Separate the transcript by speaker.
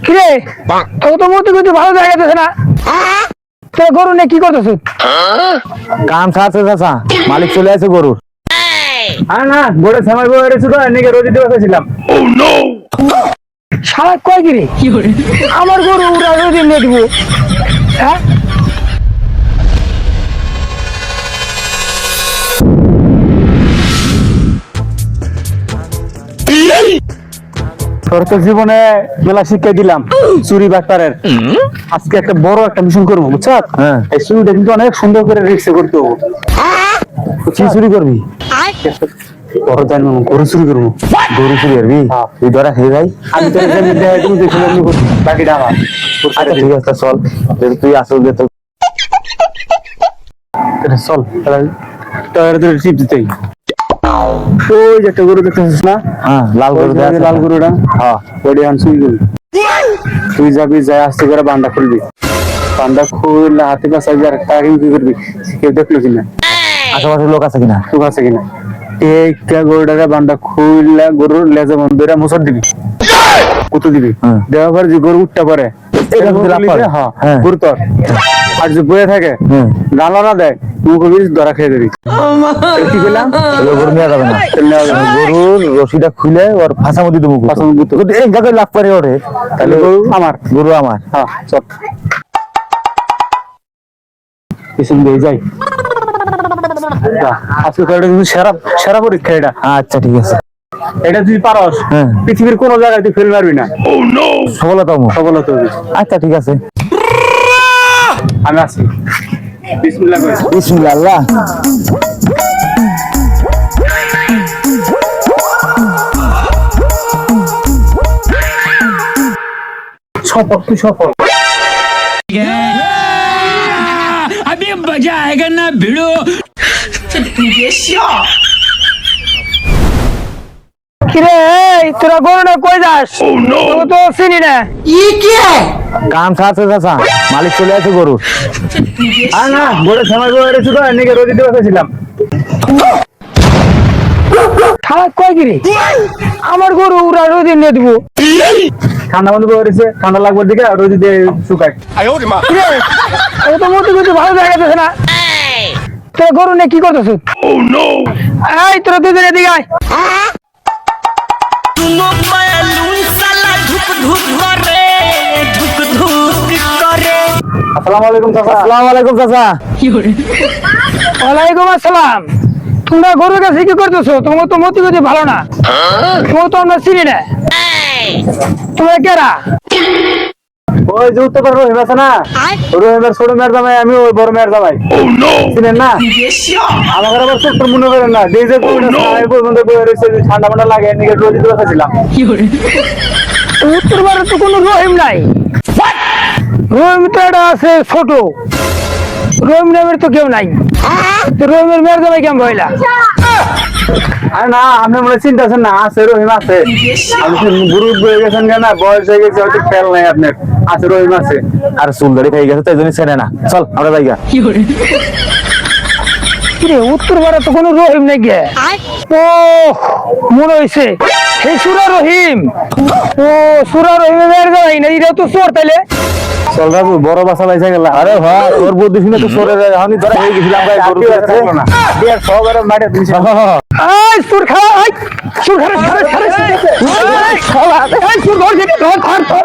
Speaker 1: কিরে তো মতি গতি ভালো জায়গা আছে না তোর গরু নিয়ে কি করতেছ?
Speaker 2: কাম ছাড়ছে চাচা, মালিক চলে আসে গরুর।
Speaker 3: না গোড়ে সময় বয়ে ছিল এনেকে রোজি দিয়ে বসেছিলাম।
Speaker 1: শালা কয় কিরে আমার গরু উড়া রোদি নিয়ে দিব? হ্যাঁ
Speaker 3: তোর তো জীবনে মেলা শিক্ষা দিলাম চুরি বাটপারের। আজকে একটা বড় একটা মিশন করবো বুঝছ?
Speaker 2: হ্যাঁ।
Speaker 3: এই চুরিটা কিন্তু অনেক সুন্দর করে রিক্সে করতে হবে।
Speaker 2: কি চুরি করবি?
Speaker 3: বড় জানবো গরু চুরি করবো।
Speaker 2: গরু চুরি করবি? তুই ধরা খেয়ে যাই।
Speaker 3: আমি তো তুমি দেখে বাকিটা আমার।
Speaker 2: আচ্ছা ঠিক আছে চল, তুই আসল দে তো।
Speaker 3: চল তাহলে টিপ দিতেই ওই যে একটা গরু দেখতেছিস না?
Speaker 2: হ্যাঁ, লাল গরু আছে।
Speaker 3: লাল গরুটা
Speaker 2: হ্যাঁ,
Speaker 3: ওই আন চুরি করবি। তুই যাবি যাই আস্তে করে বান্ডা খুলবি। বান্ডা খুললে হাতে কাছে টাকা কি করবি কেউ দেখলো কিনা,
Speaker 2: আশেপাশে লোক আছে কিনা?
Speaker 3: লোক আছে কিনা। এই গরুটাকে বান্ডা খুললে গরুর লেজে বন্ধ মুসর দিবি, কুতু দিবি। দেওয়ার পর যে গরু উঠতে পারে গরু তোর। আর যে বয়ে থাকে গালা না দেয় তুই ধরা খেয়ে দিবি। কি বললাম?
Speaker 2: গরু নেওয়া যাবে না। গরুর রশিটা খুলে ওর ফাঁসা মধ্যে দেবো। লাভ করে ওরে,
Speaker 3: তাহলে গরু আমার।
Speaker 2: গরু আমার।
Speaker 3: হ্যাঁ চল পিছন দিয়ে যাই। আজকে কিন্তু সেরা সেরা পরীক্ষা এটা।
Speaker 2: আচ্ছা ঠিক আছে,
Speaker 3: এটা তুই পারস পৃথিবীর কোন জায়গায় তুই ফেল মারবি না,
Speaker 2: সফলতা
Speaker 3: সফলতা হবে।
Speaker 2: আচ্ছা ঠিক আছে,
Speaker 3: আমি আছি। বিসমিল্লাহ করি।
Speaker 2: বিসমিল্লাহ। আল্লাহ
Speaker 3: সফল, তুই সফল।
Speaker 4: अभी मजा आएगा ना भिड़ो।
Speaker 1: কিরে এই তোরা গরুটা কই যাস? তোকে তো চিনি না।
Speaker 2: কাম ছাড়ছে চাচা, মালিক চলে আসে গরুর।
Speaker 3: না গোড়ে সময় বয়ে ছিল এনেকে রোজি দিয়ে বসেছিলাম।
Speaker 1: শালা কয় কিরে আমার গরু উড়া রোদি নিয়ে দিব?
Speaker 3: ঠান্ডা বন্ধ বয়ে রয়েছে, ঠান্ডা লাগবার দিকে রোজি দিয়ে শুকায়।
Speaker 1: কিরে তো মতি গতি ভালো জায়গা আছে না তোর গরু নিয়ে কি করতেছ? এই তোরা দুজনে দিকে আয়।
Speaker 3: আসসালামু আলাইকুম চাচা।
Speaker 2: আসসালামু আলাইকুম চাচা।
Speaker 1: ওয়ালাইকুম আসসালাম। তোমরা গরুর কাছে কি করতেছো? তোমার তো মতি গতি ভালো না, তোমার তো আমরা চিনি না। তোমরা কেরা?
Speaker 3: ওই যে উত্তর রহিম আছে না, রহিমের ছোট মেয়ের জামাই, আমি ওই বড় মেয়ের জামাই। চিনেন না? আমাকে আবার ছোট্ট মনে করেন না। ঠান্ডা ঠান্ডা লাগে এদিকে রোজি দিয়ে বসেছিলাম।
Speaker 1: উত্তর ভারতে তো কোনো রহিম নাই। রহিম তো এটা আছে ছোট, রহিম নামের তো কেউ নাই। রহিমের মেয়ের জামাই কেমন হইলা?
Speaker 3: আরে না, আপনি মনে চিন্তা আছেন না, আছে রহিম আছে। আপনি গুরু বয়ে গেছেন কেন, বয়স হয়ে গেছে, হয়তো খেয়াল নাই আপনার। আছে রহিম আছে।
Speaker 2: আর চুল দাড়ি খাই গেছে, তাই জন্য চেনে না। চল আমরা যাই গা।
Speaker 1: কিরে উত্তর ভারত তো কোনো রহিম নাই গে? ও মনে হয়েছে এই সুরা রহিম। ও সুরা রহিমের মেয়ের জামাই না? এটা তো চোর তাইলে।
Speaker 3: চল বাবু, বড় বাসা বাইসা গেল।
Speaker 2: আরে ভাই তোর বুদ্ধি শুনে তো সরে যায়। আমি ধরা হয়ে গেছিলাম ভাই, গরু
Speaker 3: থাকলো না। বিয়ার সবার মাঠে দিয়েছে।
Speaker 1: এই সুর খাওয়া, এই সুর খারাপ খারাপ খারাপ খাওয়া, এই সুর ধর যেতে ধর ধর ধর।